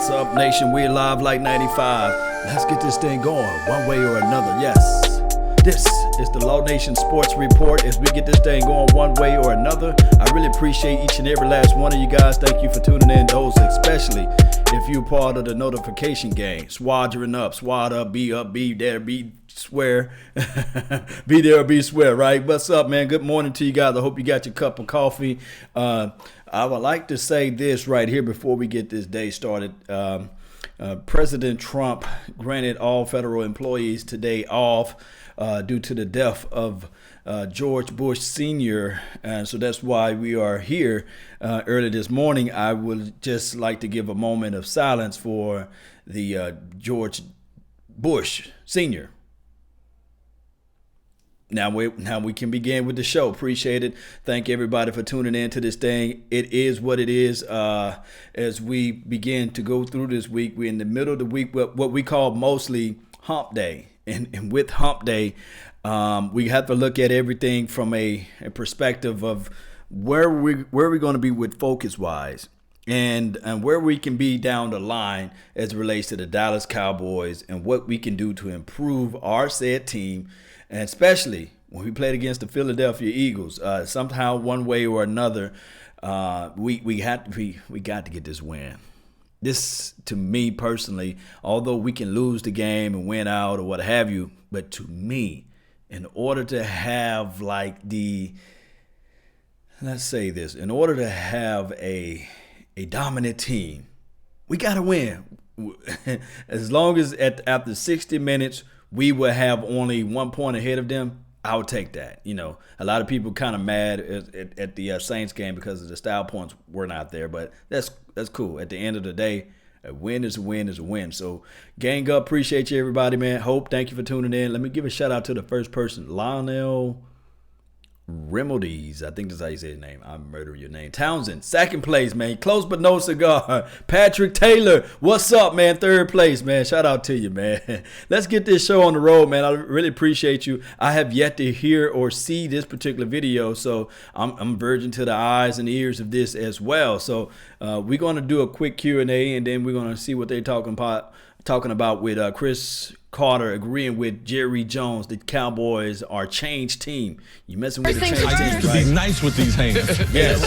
What's up, nation? We're live like 95. Let's get this thing going one way or another. Yes, this is the Law Nation Sports Report. As we get this thing going one way or another, I really appreciate each and every last one of you guys. Thank you for tuning in, those especially if you're part of the notification gang. Swaddering up, swad up, be there, be swear. Be there or be swear, right? What's up, man? Good morning to you guys. I hope you got your cup of coffee. I would like to say this right here before we get this day started. President Trump granted all federal employees today off due to the death of George Bush Sr. And so that's why we are here early this morning. I would just like to give a moment of silence for the George Bush Sr. Now we can begin with the show. Appreciate it. Thank everybody for tuning in to this thing. It is what it is. As we begin to go through this week, we're in the middle of the week, what we call mostly hump day. And with hump day, we have to look at everything from a perspective of where we're going to be with focus wise. And where we can be down the line as it relates to the Dallas Cowboys and what we can do to improve our said team. And especially when we played against the Philadelphia Eagles, somehow one way or another, we got to get this win. This, to me personally, although we can lose the game and win out or what have you, but to me, in order to have in order to have a dominant team, we got to win. As long as after 60 minutes, we will have only 1 point ahead of them, I would take that. You know, a lot of people kind of mad at the Saints game because the style points were not there, but that's cool. At the end of the day, a win is a win is a win. So, gang up, appreciate you, everybody, man. Hope, thank you for tuning in. Let me give a shout out to the first person, Lionel Remedies, I think that's how you say his name. I'm murdering your name. Townsend, second place, man. Close but no cigar. Patrick Taylor, what's up, man? Third place, man. Shout out to you, man. Let's get this show on the road, man. I really appreciate you. I have yet to hear or see this particular video, so I'm virgin to the eyes and ears of this as well. So we're going to do a quick Q&A, and then we're going to see what they're talking about with Cris Carter agreeing with Jerry Jones. The Cowboys are a changed team. You messing with the changed team, right? Be nice with these hands. Yes.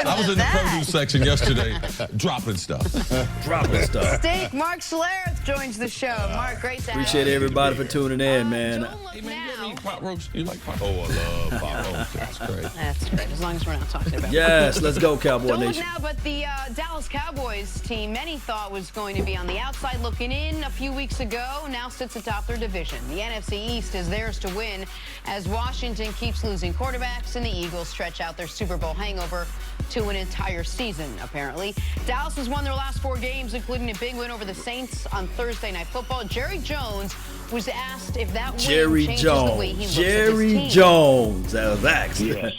I was in the produce section yesterday, dropping stuff. Steak, Mark Schlereth joins the show. Mark, great to have you. Appreciate everybody for tuning in, man. Hey, man, you eat pot roast? You like pot roast? Oh, I love pot roast. That's great. That's great, as long as we're not talking about Yes, let's go, Cowboy Don't look Nation. now, but the Dallas Cowboys team many thought was going to be on the outside looking in a few weeks ago, now sits atop their division. The NFC East is theirs to win as Washington keeps losing quarterbacks and the Eagles stretch out their Super Bowl hangover to an entire season, apparently. Dallas has won their last 4 games, including a big win over the Saints on Thursday Night Football. Jerry Jones was asked if that win changes the way he looks at his team. Jones, that was asked. Yes,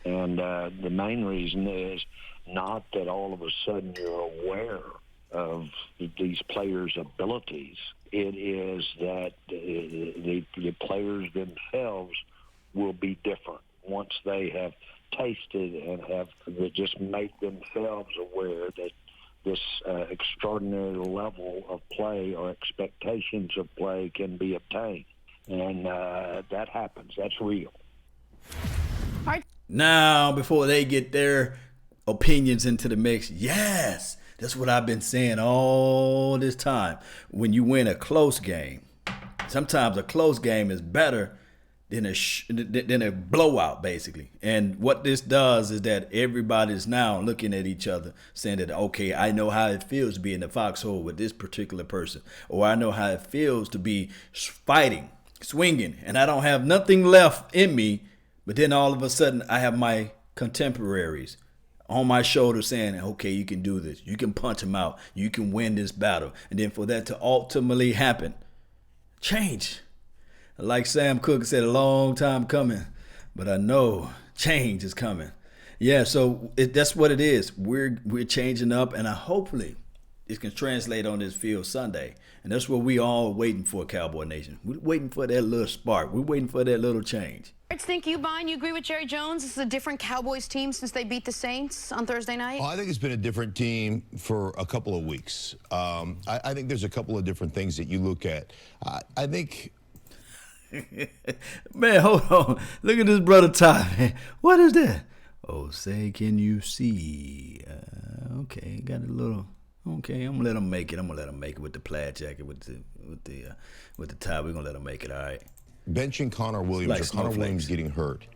and the main reason is not that all of a sudden you're aware of these players' abilities. It is that the players themselves will be different once they have tasted and have just make themselves aware that this extraordinary level of play or expectations of play can be obtained. And that happens. That's real. Now, before they get their opinions into the mix, yes, that's what I've been saying all this time. When you win a close game, sometimes a close game is better than a blowout, basically. And what this does is that everybody's now looking at each other saying that, okay, I know how it feels to be in the foxhole with this particular person, or I know how it feels to be fighting, swinging, and I don't have nothing left in me, but then all of a sudden I have my contemporaries on my shoulder saying, okay, you can do this. You can punch them out. You can win this battle. And then for that to ultimately happen, change. Like Sam Cooke said, a long time coming, but I know change is coming. Yeah, so that's what it is. We're changing up, and hopefully it can translate on this field Sunday. And that's what we all waiting for, Cowboy Nation. We're waiting for that little spark. We're waiting for that little change. Patriots think you agree with Jerry Jones? This is a different Cowboys team since they beat the Saints on Thursday night? Well, I think it's been a different team for a couple of weeks. I think there's a couple of different things that you look at. I think... Man, hold on. Look at this brother Ty, man. What is that? Oh, say, can you see? Okay, got a little... Okay, I'm gonna let him make it. I'm gonna let him make it with the plaid jacket, with the tie. We're gonna let him make it. All right. Benching Connor Williams, like or Connor Williams getting hurt,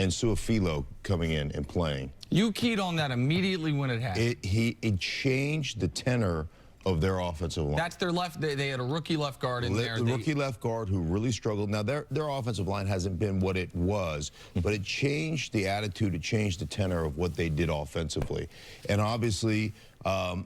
and Suafilo coming in and playing. You keyed on that immediately when it happened. It changed the tenor of their offensive line. That's their left. They had a rookie left guard in there. The rookie left guard who really struggled. Now, their offensive line hasn't been what it was, but it changed the attitude. It changed the tenor of what they did offensively. And obviously,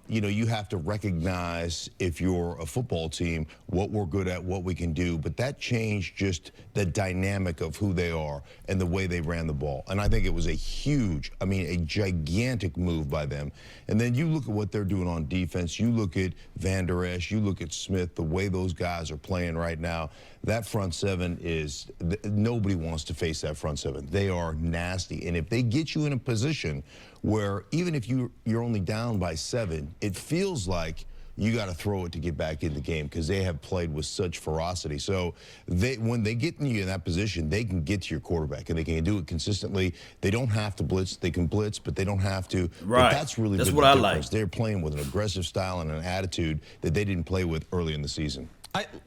you know, you have to recognize, if you're a football team, what we're good at, what we can do. But that changed just the dynamic of who they are and the way they ran the ball. And I think it was a huge, I mean, a gigantic move by them. And then you look at what they're doing on defense. You look at Van Der Esch. You look at Smith, the way those guys are playing right now. That front seven is, nobody wants to face that front seven. They are nasty. And if they get you in a position where even if you're only down by 7, it feels like you got to throw it to get back in the game, because they have played with such ferocity. So when they get you in that position, they can get to your quarterback, and they can do it consistently. They don't have to blitz. They can blitz, but they don't have to. Right. But that's really that's been what the I difference. like. They're playing with an aggressive style and an attitude that they didn't play with early in the season.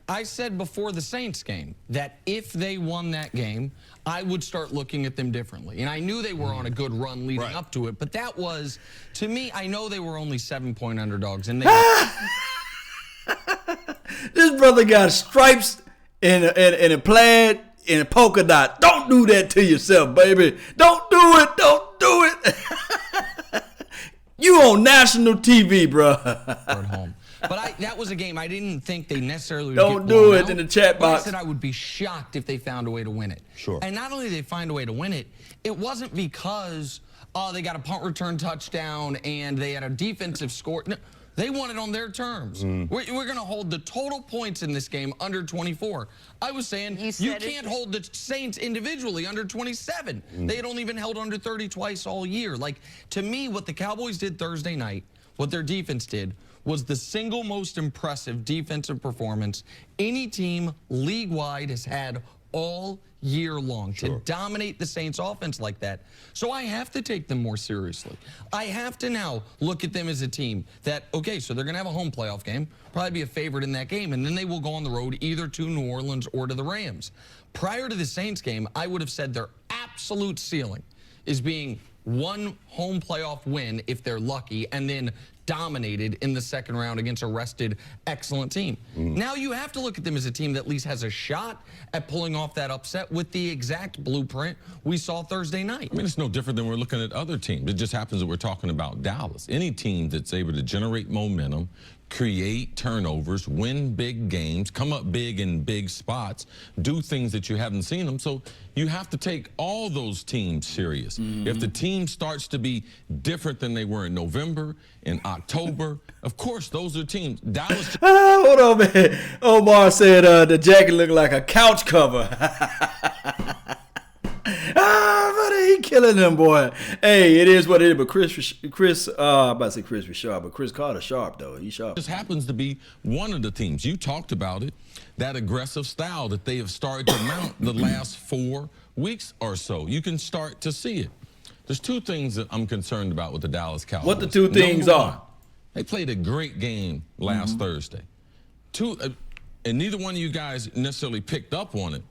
I said before the Saints game that if they won that game, I would start looking at them differently. And I knew they were on a good run leading up to it, but that was, to me, I know they were only 7-point underdogs. And they This brother got stripes in a plaid and a polka dot. Don't do that to yourself, baby. Don't do it. Don't do it. You on national TV, bro. at home. But that was a game I didn't think they necessarily would Don't get do blown it out, in the chat but box. I said I would be shocked if they found a way to win it. Sure. And not only did they find a way to win it, it wasn't because, oh, they got a punt return touchdown and they had a defensive score. No, they won it on their terms. We're going to hold the total points in this game under 24. I was saying you can't hold the Saints individually under 27. They had only been held under 30 twice all year. Like, to me, what the Cowboys did Thursday night, what their defense did, was the single most impressive defensive performance any team league-wide has had all year long. To dominate the Saints offense like that. So I have to take them more seriously. I have to now look at them as a team that, okay, so they're going to have a home playoff game, probably be a favorite in that game, and then they will go on the road either to New Orleans or to the Rams. Prior to the Saints game, I would have said their absolute ceiling is being one home playoff win if they're lucky, and then dominated in the second round against a rested, excellent team. Now you have to look at them as a team that at least has a shot at pulling off that upset with the exact blueprint we saw Thursday night. I mean, it's no different than we're looking at other teams. It just happens that we're talking about Dallas. Any team that's able to generate momentum, create turnovers, win big games, come up big in big spots, do things that you haven't seen them. So you have to take all those teams serious. If the team starts to be different than they were in November, in October, of course, those are teams. Dallas. Hold on, man. Omar said the jacket looked like a couch cover. Brother, he killing them, boy. Hey, it is what it is. But I'm about to say Chris was sharp, but Cris Carter sharp though. He's sharp. This happens to be one of the teams. You talked about it, that aggressive style that they have started to mount the last 4 weeks or so. You can start to see it. There's 2 things that I'm concerned about with the Dallas Cowboys. What the 2 things Number are? one, they played a great game last Thursday. And neither one of you guys necessarily picked up on it.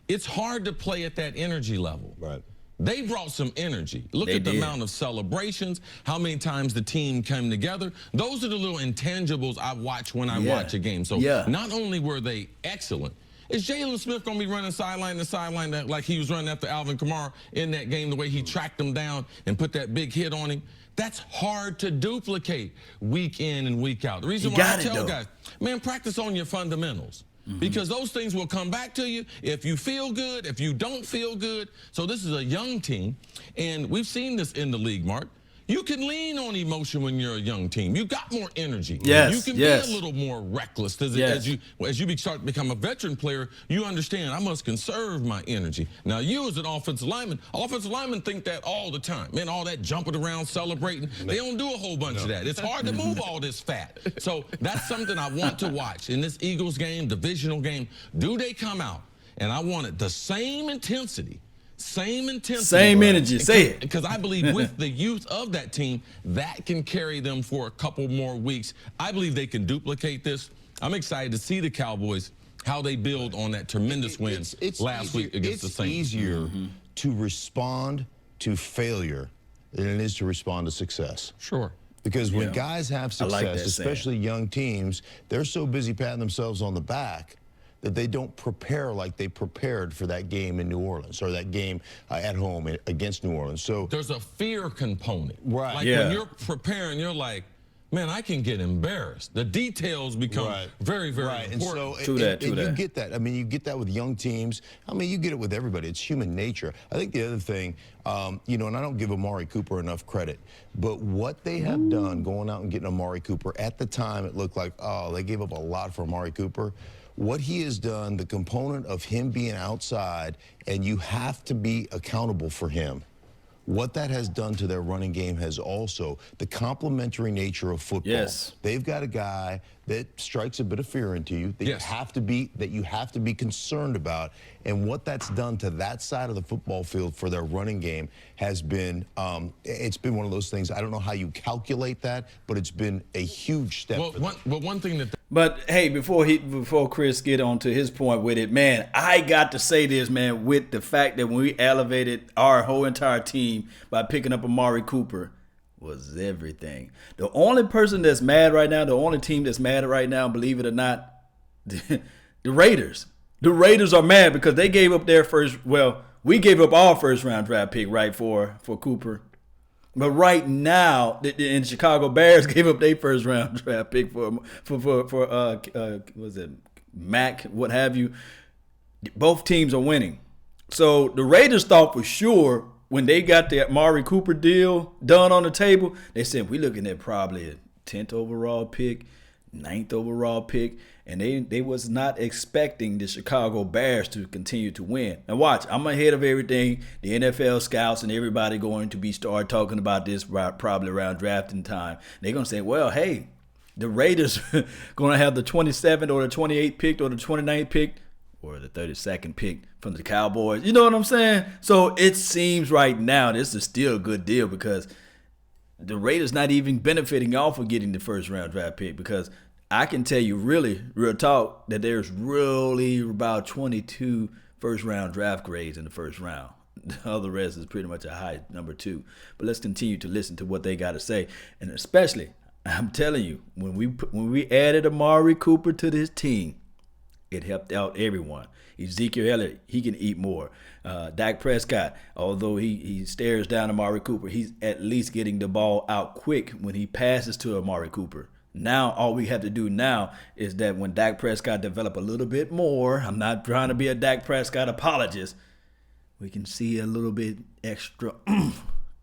It's hard to play at that energy level. Right. They brought some energy. Look at the amount of celebrations, how many times the team came together. Those are the little intangibles I watch when I watch a game. So not only were they excellent, is Jalen Smith going to be running sideline to sideline like he was running after Alvin Kamara in that game, the way he tracked him down and put that big hit on him? That's hard to duplicate week in and week out. The reason why I tell guys, man, practice on your fundamentals. Because those things will come back to you if you feel good, if you don't feel good. So this is a young team, and we've seen this in the league, Mark. You can lean on emotion when you're a young team. You got more energy. Yes, you can be a little more reckless. As you start to become a veteran player, you understand I must conserve my energy. Now, you as an offensive lineman think that all the time. Man, all that jumping around, celebrating, they don't do a whole bunch of that. It's hard to move all this fat. So that's something I want to watch. In this Eagles game, divisional game, do they come out? And I want it the same intensity. Same energy. Say it. Because I believe with the youth of that team, that can carry them for a couple more weeks. I believe they can duplicate this. I'm excited to see the Cowboys, how they build on that tremendous win last week against the Saints. It's easier to respond to failure than it is to respond to success. Sure. Because when guys have success, especially young teams, they're so busy patting themselves on the back that they don't prepare like they prepared for that game in New Orleans or that game at home against New Orleans. So there's a fear component. Right. Like when you're preparing, you're like, man, I can get embarrassed. The details become very, very important. And so you get that. I mean, you get that with young teams. I mean, you get it with everybody. It's human nature. I think the other thing, you know, and I don't give Amari Cooper enough credit, but what they have done going out and getting Amari Cooper, at the time it looked like, oh, they gave up a lot for Amari Cooper. What he has done, the component of him being outside, and you have to be accountable for him. What that has done to their running game has also the complementary nature of football. Yes. They've got a guy that strikes a bit of fear into you that you have to be concerned about, and what that's done to that side of the football field for their running game has been it's been one of those things. I don't know how you calculate that, but it's been a huge step. One thing that. But hey, before Chris get on to his point with it, man, I got to say this, man, with the fact that when we elevated our whole entire team by picking up Amari Cooper was everything. The only person that's mad right now, the only team that's mad right now, believe it or not, the Raiders. The Raiders are mad because they gave up their first. Well, we gave up our first round draft pick, right, for Cooper. But right now, the Chicago Bears gave up their first round draft pick for was it Mac, what have you. Both teams are winning. So the Raiders thought for sure when they got the Amari Cooper deal done on the table, they said we're looking at probably a 10th overall pick, 9th overall pick, and they was not expecting the Chicago Bears to continue to win. And watch, I'm ahead of everything. The NFL scouts and everybody going to be start talking about this probably around drafting time. They're going to say, well, hey, the Raiders going to have the 27th or the 28th pick or the 29th pick or the 32nd pick from the Cowboys. You know what I'm saying? So it seems right now this is still a good deal because the Raiders not even benefiting off of getting the first round draft pick, because I can tell you really, real talk, that there's really about 22 first round draft grades in the first round. The other rest is pretty much a high number 2. But let's continue to listen to what they got to say. And especially, I'm telling you, when we added Amari Cooper to this team, it helped out everyone. Ezekiel Elliott, he can eat more. Dak Prescott, although he stares down Amari Cooper, he's at least getting the ball out quick when he passes to Amari Cooper. Now, all we have to do now is that when Dak Prescott develop a little bit more, I'm not trying to be a Dak Prescott apologist, we can see a little bit extra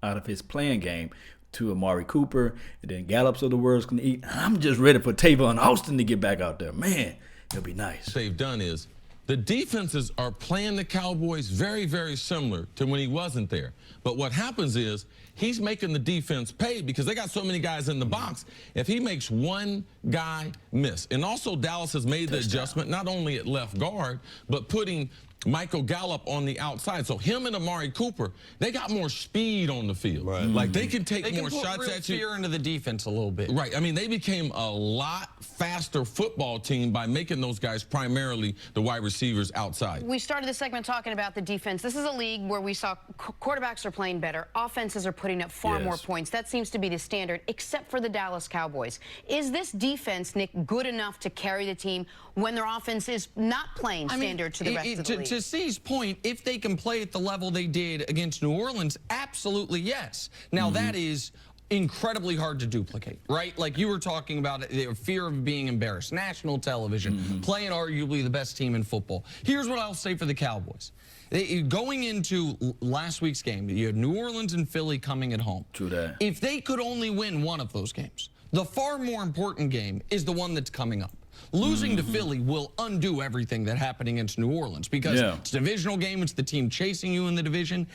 out of his playing game to Amari Cooper, and then Gallups of the world can eat. I'm just ready for Tavon Austin to get back out there. Man, it'll be nice. What they've done is the defenses are playing the Cowboys very, very similar to when he wasn't there. But what happens is he's making the defense pay because they got so many guys in the box. If he makes one guy miss, and also Dallas has made the adjustment not only at left guard, but putting Michael Gallup on the outside. So him and Amari Cooper, they got more speed on the field. Right. Like they can take more shots at you. They can put fear into the defense a little bit. Right. I mean, they became a lot faster football team by making those guys primarily the wide receivers outside. We started the segment talking about the defense. This is a league where we saw quarterbacks are playing better. Offenses are putting up far more points. That seems to be the standard, except for the Dallas Cowboys. Is this defense, Nick, good enough to carry the team when their offense is not playing standard to the rest of the league? To C's point, if they can play at the level they did against New Orleans, absolutely yes. Now that is incredibly hard to duplicate, right? Like you were talking about the fear of being embarrassed. National television, playing arguably the best team in football. Here's what I'll say for the Cowboys. Going into last week's game, you had New Orleans and Philly coming at home. True that. If they could only win one of those games, the far more important game is the one that's coming up. Losing to Philly will undo everything that happened against New Orleans because it's a divisional game. It's the team chasing you in the division.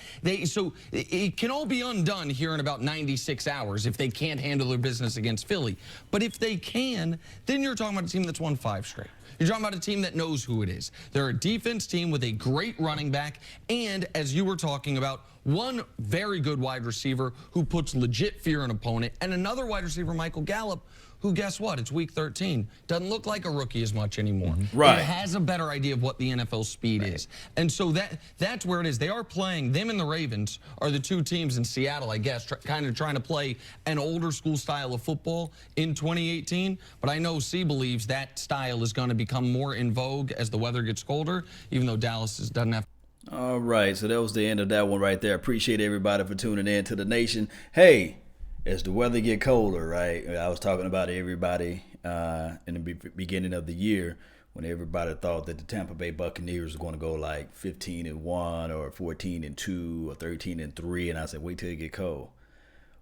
So it can all be undone here in about 96 hours if they can't handle their business against Philly. But if they can, then you're talking about a team that's won 5 straight. You're talking about a team that knows who it is. They're a defense team with a great running back and, as you were talking about, one very good wide receiver who puts legit fear in an opponent, and another wide receiver, Michael Gallup, who, guess what? It's week 13. Doesn't look like a rookie as much anymore. Right. It has a better idea of what the NFL speed is. And so that's where it is. They are playing, them and the Ravens are the 2 teams in Seattle, I guess, kind of trying to play an older school style of football in 2018. But I know C believes that style is going to become more in vogue as the weather gets colder, even though Dallas doesn't have. All right, so that was the end of that one right there. Appreciate everybody for tuning in to the nation. Hey, as the weather get colder, right? I was talking about everybody in the beginning of the year when everybody thought that the Tampa Bay Buccaneers were going to go like 15-1 or 14-2 or 13-3, and I said, wait till it get cold.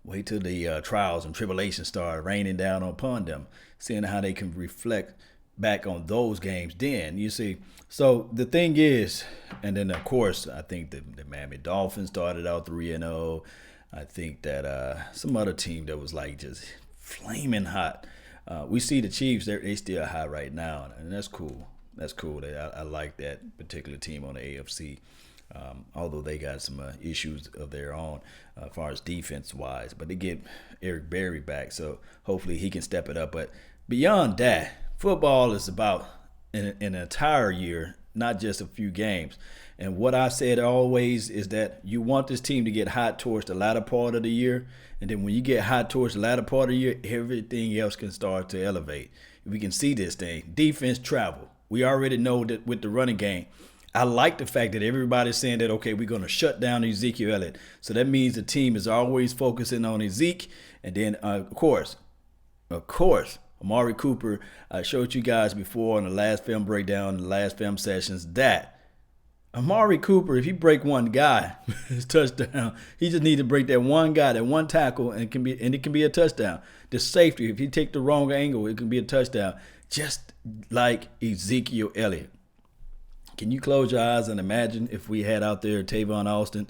Wait till the trials and tribulations start raining down upon them, seeing how they can reflect back on those games then. You see, so the thing is, and then of course, I think the Miami Dolphins started out 3-0. I think that some other team that was like just flaming hot. We see the Chiefs, they still hot right now, and that's cool. That's cool. I like that particular team on the AFC, although they got some issues of their own as far as defense-wise. But they get Eric Berry back, so hopefully he can step it up. But beyond that, football is about an entire year, not just a few games. And what I said always is that you want this team to get hot towards the latter part of the year. And then when you get hot towards the latter part of the year, everything else can start to elevate. We can see this thing. Defense travel. We already know that with the running game. I like the fact that everybody's saying that, okay, we're going to shut down Ezekiel Elliott. So that means the team is always focusing on Zeke. And then, of course, Amari Cooper. I showed you guys before in the last film breakdown, the last film sessions, that Amari Cooper, if he break one guy, his touchdown. He just need to break that one guy, that one tackle, and it can be a touchdown. The safety, if he take the wrong angle, it can be a touchdown. Just like Ezekiel Elliott. Can you close your eyes and imagine if we had out there Tavon Austin?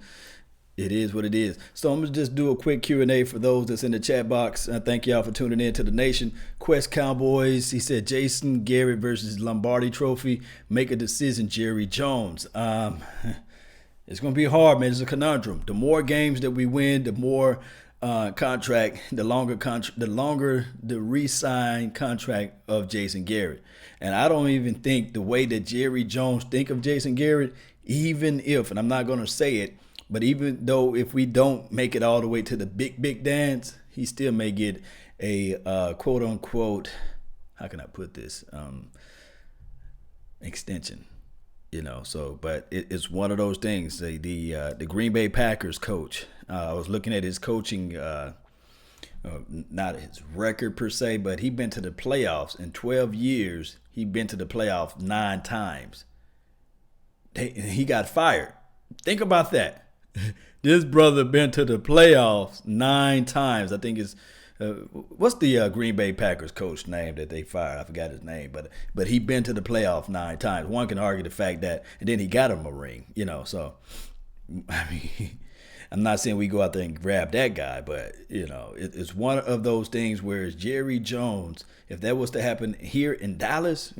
It is what it is. So I'm going to just do a quick Q&A for those that's in the chat box. Thank y'all for tuning in to the nation. Quest Cowboys, he said Jason Garrett versus Lombardi Trophy. Make a decision, Jerry Jones. It's going to be hard, man. It's a conundrum. The more games that we win, the more contract, the longer the re-sign contract of Jason Garrett. And I don't even think the way that Jerry Jones think of Jason Garrett, even if, and I'm not going to say it, but even though if we don't make it all the way to the big dance, he still may get a quote unquote, how can I put this, extension, So, but it's one of those things. The Green Bay Packers coach. I was looking at his coaching, not his record per se, but he's been to the playoffs in 12 years. He's been to the playoffs 9 times. He got fired. Think about that. This brother been to the playoffs 9 times. I think it's what's the Green Bay Packers coach name that they fired? I forgot his name, but he been to the playoffs 9 times. One can argue the fact that, and then he got him a ring, So, I mean, I'm not saying we go out there and grab that guy, but it's one of those things where it's Jerry Jones. If that was to happen here in Dallas.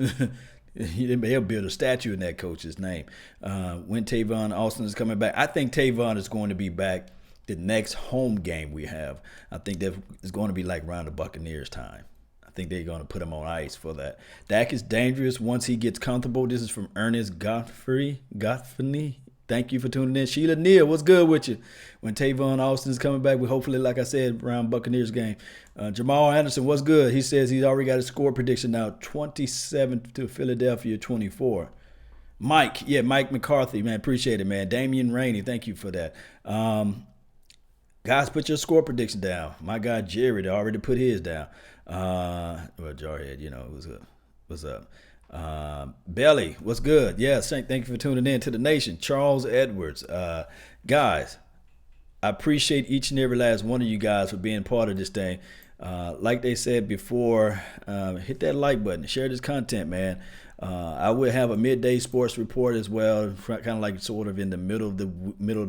He'll build a statue in that coach's name. When Tavon Austin is coming back, I think Tavon is going to be back the next home game we have. I think that is going to be like around the Buccaneers time. I think they're going to put him on ice for that. Dak is dangerous once he gets comfortable. This is from Ernest Godfrey. Thank you for tuning in. Sheila Neal, what's good with you? When Tavon Austin is coming back, we hopefully, like I said, around Buccaneers game. Jamal Anderson, what's good? He says he's already got a score prediction now, 27 to Philadelphia, 24. Mike McCarthy, man, appreciate it, man. Damian Rainey, thank you for that. Guys, put your score prediction down. My guy Jared already put his down. Well, Jarhead, what's up? Belly, what's good? Yes, thank you for tuning in to the nation. Charles Edwards. Guys, I appreciate each and every last one of you guys for being part of this thing. Like they said before, hit that like button, share this content, man. I will have a midday sports report as well, kind of like sort of in the middle of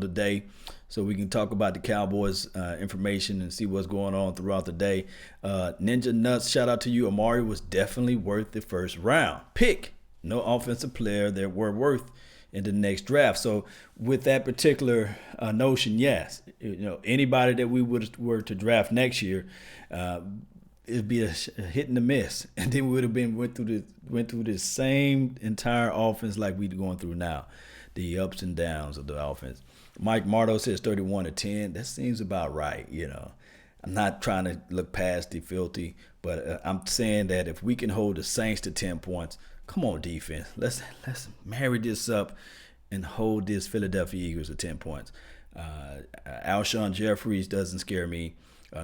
the day, so we can talk about the Cowboys information and see what's going on throughout the day. Ninja Nuts, shout out to you. Amari was definitely worth the first round pick. No offensive player that were worth in the next draft. So with that particular notion, yes, anybody that we were to draft next year, it'd be a hit and a miss, and then we would have went through the same entire offense like we're going through now, the ups and downs of the offense. Mike Mardo says 31-10. That seems about right. I'm not trying to look past the filthy, but I'm saying that if we can hold the Saints to 10 points, come on defense, let's marry this up and hold this Philadelphia Eagles to 10 points. Alshon Jeffries doesn't scare me.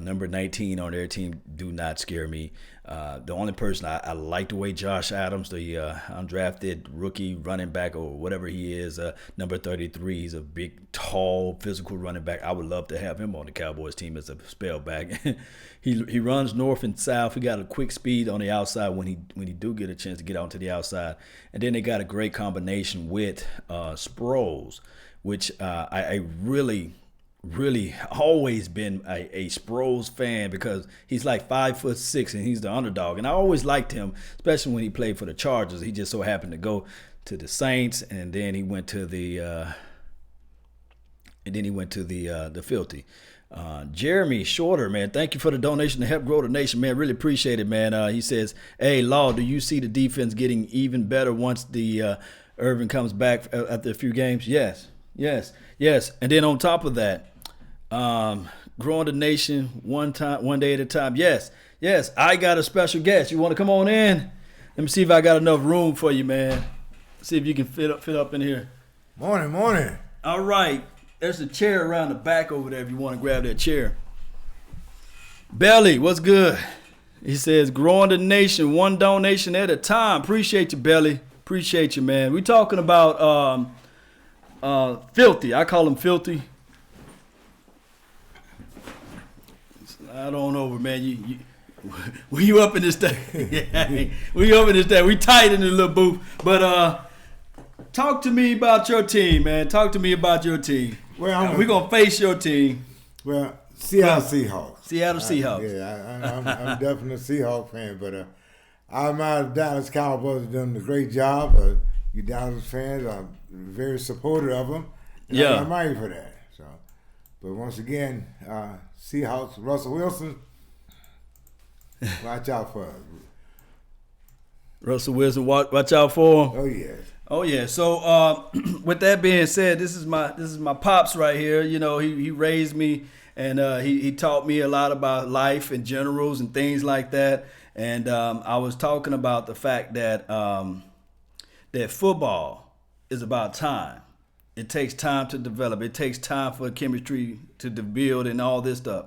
Number 19 on their team do not scare me. The only person I like the way Josh Adams, the undrafted rookie running back or whatever he is, number 33, he's a big, tall, physical running back. I would love to have him on the Cowboys team as a spell back. He runs north and south. He got a quick speed on the outside when he do get a chance to get out to the outside. And then they got a great combination with Sproles, which I really always been a Sproles fan because he's like 5'6" and he's the underdog, and I always liked him, especially when he played for the Chargers. He just so happened to go to the Saints, and then he went to the filthy. Jeremy Shorter, man, thank you for the donation to help grow the nation, man. Really appreciate it, man. He says, "Hey, Law, do you see the defense getting even better once the Irving comes back after a few games?" Yes. And then on top of that, growing the nation one day at a time. Yes. I got a special guest. You want to come on in? Let me see if I got enough room for you, man. See if you can fit up in here. Morning. All right. There's a chair around the back over there if you want to grab that chair. Belly, what's good? He says, growing the nation one donation at a time. Appreciate you, Belly. Appreciate you, man. We talking about filthy. I call him filthy. I don't know, man. You up in this thing? Yeah, we up in this thing. We tight in the little booth. But talk to me about your team, man. Talk to me about your team. Well, we're gonna face your team. Well, Seattle Seahawks. Seattle Seahawks. I'm definitely a Seahawks fan, but I'm out of Dallas Cowboys have done a great job. You Dallas fans are very supportive of them. Yeah, I'm ready for that. So, but once again, Seahawks, Russell Wilson, watch out for him. Russell Wilson, watch out for him. Oh yeah. So with that being said, this is my pops right here. He raised me, and he taught me a lot about life and generals and things like that. And I was talking about the fact that that football is about time. It takes time to develop. It takes time for chemistry to build and all this stuff.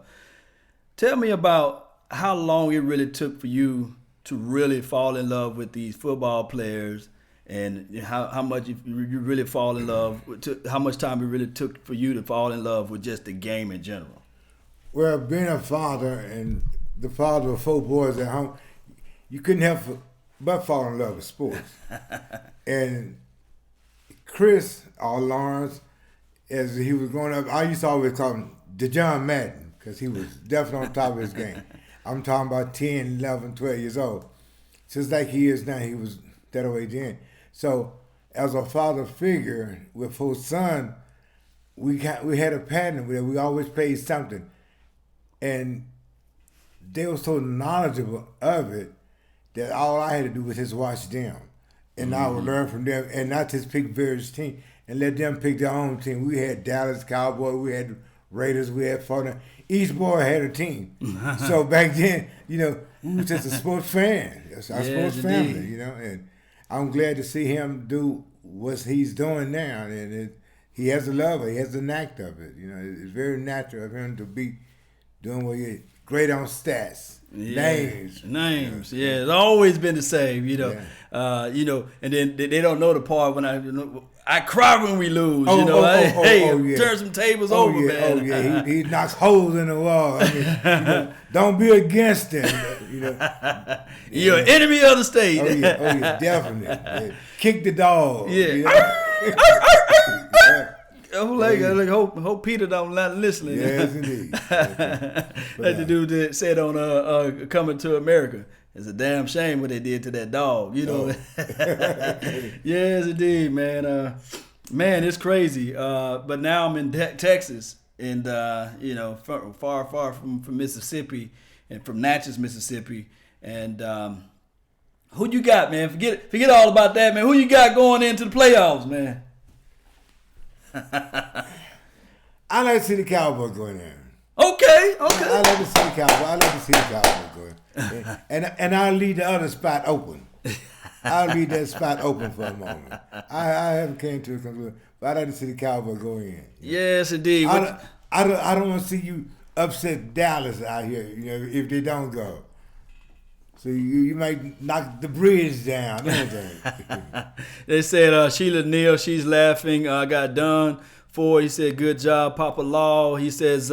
Tell me about how long it really took for you to really fall in love with these football players, and how much you really fall in love with, how much time it really took for you to fall in love with just the game in general. Well, being a father and the father of 4 boys at home, you couldn't help but fall in love with sports. And Chris, or Lawrence, as he was growing up, I used to always call him DeJohn Madden because he was definitely on top of his game. I'm talking about 10, 11, 12 years old. Just like he is now, he was that way then. So as a father figure with 4 sons, we had a pattern where we always played something. And they were so knowledgeable of it that all I had to do was just watch them. And I would learn from them and not just pick various teams and let them pick their own team. We had Dallas Cowboys, we had Raiders, we had 49. Each boy had a team. So back then, we were just a sports fan. That's our sports family, and I'm glad to see him do what he's doing now. And he has a love of it. He has the knack of it. You know, it's very natural of him to be doing what he's great on stats. Names. Yeah, it's always been the same, you know. Yeah. You know, and then they don't know the part when I cry when we lose, you know. Yeah. Turn some tables over, man. Oh yeah, he knocks holes in the wall. I mean, you know, don't be against him. You know, you're an enemy of the state. Oh yeah, definitely. Yeah. Kick the dog. Yeah. You know? Hope Peter don't not listening. Yes, indeed. Like the dude that said on Coming to America, it's a damn shame what they did to that dog. You know. Yes, indeed, man. Man, it's crazy. But now I'm in Texas, and you know, far from Mississippi, and from Natchez, Mississippi, and who you got, man? Forget all about that, man. Who you got going into the playoffs, man? I like to see the Cowboys going there. Okay. I like to see the Cowboys going. And I'll leave the other spot open. I'll leave that spot open for a moment. I haven't came to a conclusion, but I like to see the Cowboys go in. Yes, indeed. I don't want to see you upset Dallas out here, you know, if they don't go. So you might knock the bridge down. They said Sheila Neal, she's laughing. Got done for. He said, good job, Papa Law. He says,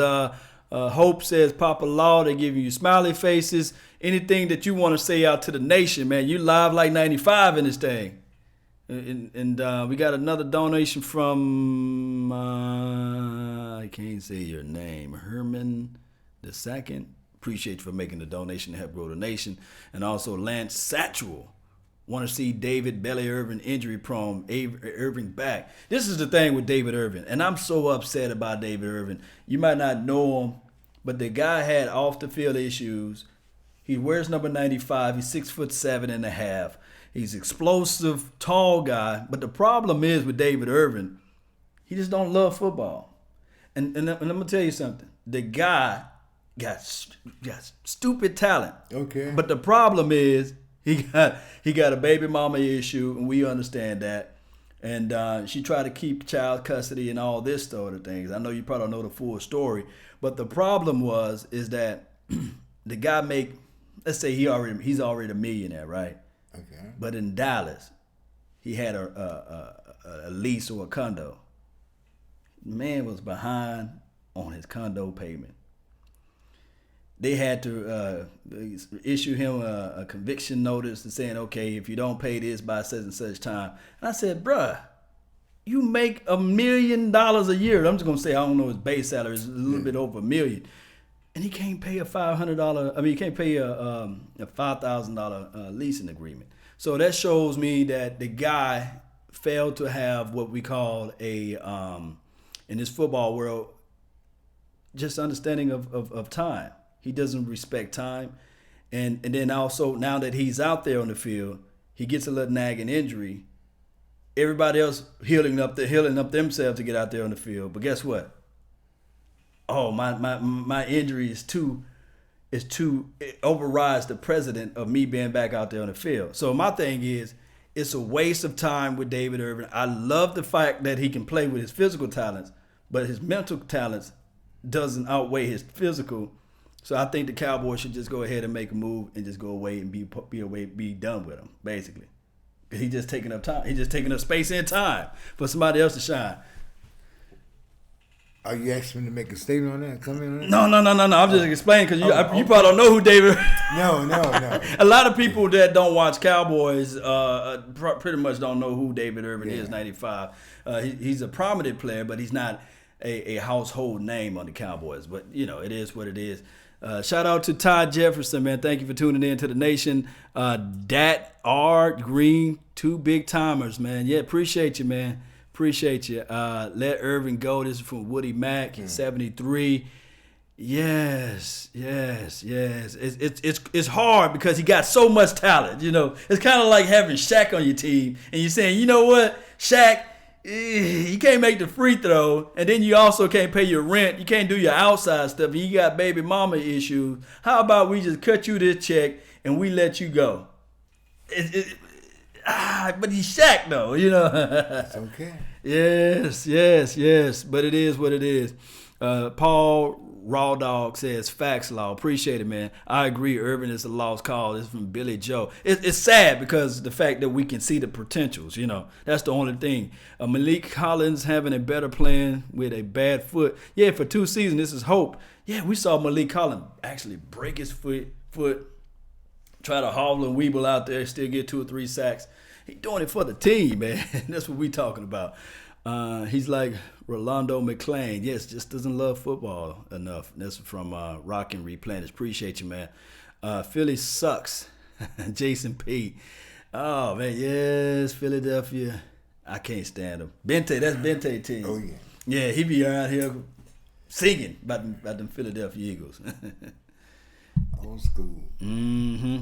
Hope says, Papa Law, they're giving you smiley faces. Anything that you want to say out to the nation, man. You live like 95 in this thing. And we got another donation from, I can't say your name, Herman II. Appreciate you for making the donation to help grow the nation. And also Lance Satchel. Want to see David Belly Irving injury prone, Irving back. This is the thing with David Irving. And I'm so upset about David Irving. You might not know him, but the guy had off the field issues. He wears number 95. He's 6'7.5". He's explosive, tall guy. But the problem is with David Irving, he just don't love football. And I'm going to tell you something. The guy got stupid talent. Okay. But the problem is he got a baby mama issue, and we understand that. And she tried to keep child custody and all this sort of things. I know you probably don't know the full story, but the problem is that the guy let's say he's already a millionaire, right? Okay. But in Dallas, he had a lease or a condo. The man was behind on his condo payment. They had to issue him a conviction notice and saying, okay, if you don't pay this by such and such time. And I said, bruh, you make $1 million a year. I'm just going to say, I don't know his base salary is a little bit over $1 million. And he can't pay he can't pay a $5,000 leasing agreement. So that shows me that the guy failed to have what we call in this football world, just understanding of time. He doesn't respect time. And then also, now that he's out there on the field, he gets a little nagging injury. Everybody else healing up themselves to get out there on the field. But guess what? Oh, my injury it overrides the precedent of me being back out there on the field. So my thing is, it's a waste of time with David Irving. I love the fact that he can play with his physical talents, but his mental talents doesn't outweigh his physical. So I think the Cowboys should just go ahead and make a move and just go away and be done with him, basically. Because he's just taking up time. He's just taking up space and time for somebody else to shine. Are you asking me to make a statement on that? Come in on that? No. I'm just explaining because you probably don't know who David. No. A lot of people that don't watch Cowboys pretty much don't know who David Irving is. 95. He's a prominent player, but he's not a household name on the Cowboys. But it is what it is. Shout out to Todd Jefferson, man. Thank you for tuning in to the nation. Dat Art Green, 2 big timers, man. Yeah, appreciate you, man. Appreciate you. Let Irving go. This is from Woody Mack, 73. Yes. It's hard because he got so much talent. It's kind of like having Shaq on your team, and you're saying, you know what, Shaq, you can't make the free throw, and then you also can't pay your rent. You can't do your outside stuff, and you got baby mama issues. How about we just cut you this check and we let you go? but he's Shaq though, you know. It's okay. Yes. But it is what it is. Paul Raw Dog says, facts, Law. Appreciate it, man. I agree. Irving is a lost cause. It's from Billy Joe. It's sad because the fact that we can see the potentials, you know. That's the only thing. Malik Collins having a better plan with a bad foot. Yeah, for 2 seasons, this is hope. Yeah, we saw Malik Collins actually break his foot, try to hobble and weeble out there, still get 2 or 3 sacks. He doing it for the team, man. That's what we talking about. He's like Rolando McClain. Yes, just doesn't love football enough. That's from Rock and Replenish. Appreciate you, man. Philly sucks. Jason P. Oh, man, yes, Philadelphia. I can't stand him. Bente, that's Bente team. Oh, yeah. Yeah, he be around here singing about them Philadelphia Eagles. Old school. Mm-hmm.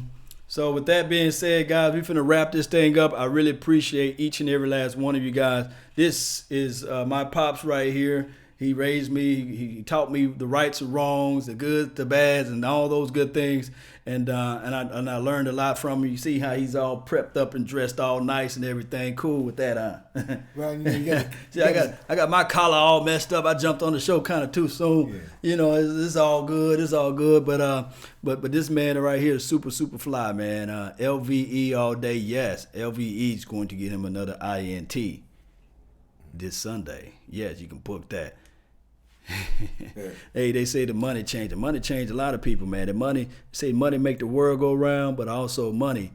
So with that being said, guys, we're finna wrap this thing up. I really appreciate each and every last one of you guys. This is my pops right here. He raised me. He taught me the rights and wrongs, the goods, the bads, and all those good things. And I learned a lot from him. You see how he's all prepped up and dressed all nice and everything. Cool with that, huh? Well, you See, I got my collar all messed up. I jumped on the show kind of too soon. Yeah. You know, it's all good. It's all good. But this man right here is super fly, man. LVE all day. Yes, LVE is going to get him another INT this Sunday. Yes, you can book that. Hey, they say the money changed. The money changed a lot of people, man. The money make the world go round, but also money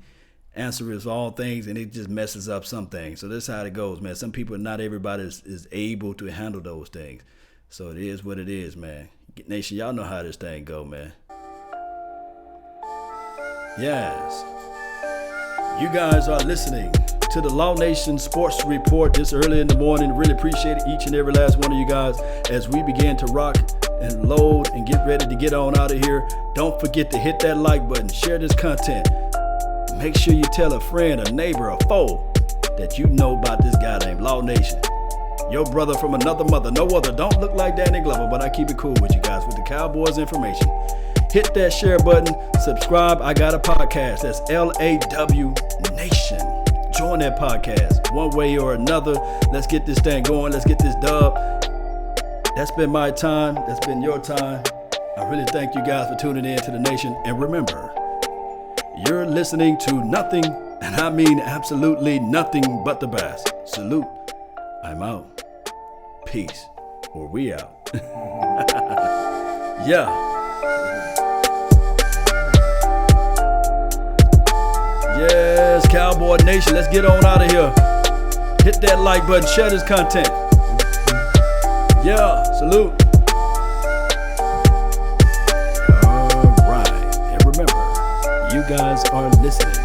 answers all things, and it just messes up some things. So that's how it goes, man. Some people, not everybody is able to handle those things. So it is what it is, man. Nation, y'all know how this thing go, man. Yes. You guys are listening to the Law Nation Sports Report this early in the morning. Really appreciate each and every last one of you guys as we begin to rock and load and get ready to get on out of here. Don't forget to hit that like button, share this content. Make sure you tell a friend, a neighbor, a foe that you know about this guy named Law Nation. Your brother from another mother, no other. Don't look like Danny Glover, but I keep it cool with you guys with the Cowboys information. Hit that share button, subscribe. I got a podcast. That's LAW Nation. Join that podcast one way or another. Let's get this thing going. Let's get this dub. That's been my time. That's been your time. I really thank you guys for tuning in to the Nation. And remember, you're listening to nothing, and I mean absolutely nothing but the best. Salute. I'm out. Peace. Or we out. Yeah. Yes, Cowboy Nation, let's get on out of here. Hit that like button, share this content. Yeah, salute. All right, and remember, you guys are listening